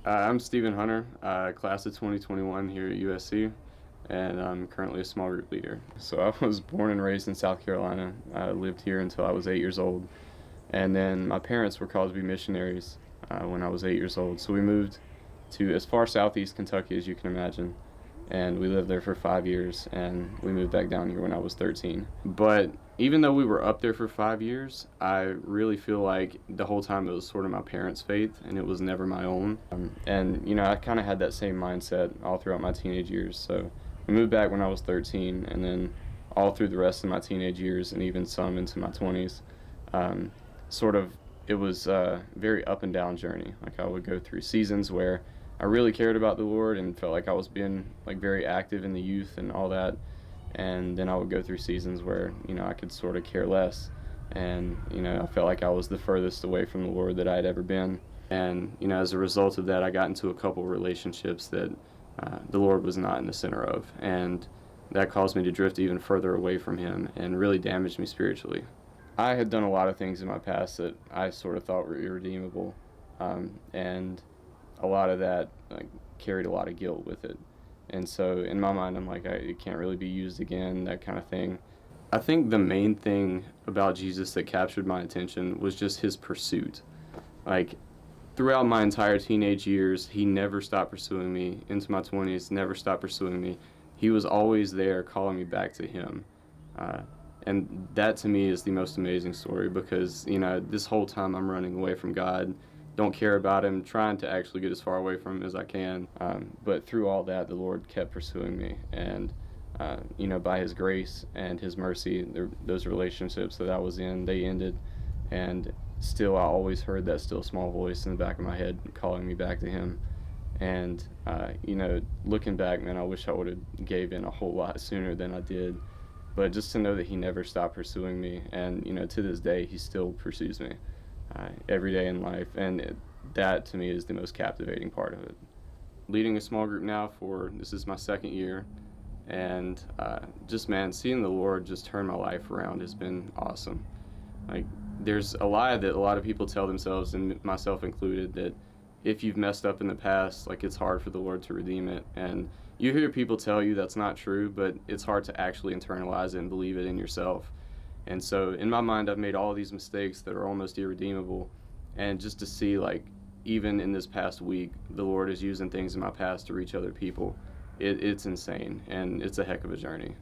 I'm Stephen Hunter, class of 2021 here at USC, and I'm currently a small group leader. So I was born and raised in South Carolina. I lived here until I was 8 years old, and then my parents were called to be missionaries when I was 8 years old. So we moved to as far southeast Kentucky as you can imagine, and we lived there for 5 years, and we moved back down here when I was 13. But even though we were up there for 5 years, I really feel like the whole time it was sort of my parents' faith, and it was never my own. And I kind of had that same mindset all throughout my teenage years. So we moved back when I was 13, and then all through the rest of my teenage years, and even some into my 20s, um, sort of it was a very up and down journey. Like I would go through seasons where I really cared about the Lord and felt like I was being like very active in the youth and all that. And then I would go through seasons where, I could sort of care less. And, I felt like I was the furthest away from the Lord that I had ever been. And, as a result of that, I got into a couple relationships that the Lord was not in the center of. And that caused me to drift even further away from Him and really damaged me spiritually. I had done a lot of things in my past that I sort of thought were irredeemable. And a lot of that carried a lot of guilt with it. And so in my mind, I'm like, it can't really be used again, that kind of thing. I think the main thing about Jesus that captured my attention was just his pursuit. Like, throughout my entire teenage years, he never stopped pursuing me. Into my 20s, never stopped pursuing me. He was always there calling me back to him. And that to me is the most amazing story because, this whole time I'm running away from God, don't care about him, trying to actually get as far away from him as I can. But through all that, the Lord kept pursuing me. And, by his grace and his mercy, those relationships that I was in, they ended. And still, I always heard that still small voice in the back of my head calling me back to him. And, looking back, man, I wish I would have gave in a whole lot sooner than I did. But just to know that he never stopped pursuing me, and, to this day, he still pursues me every day in life, and that to me is the most captivating part of it. Leading a small group now this is my second year, and just, man, seeing the Lord just turn my life around has been awesome. Like, there's a lie that a lot of people tell themselves, and myself included, that if you've messed up in the past, like, it's hard for the Lord to redeem it. And you hear people tell you that's not true, but it's hard to actually internalize it and believe it in yourself. And so in my mind, I've made all these mistakes that are almost irredeemable. And just to see, like, even in this past week, the Lord is using things in my past to reach other people, it's insane, and it's a heck of a journey.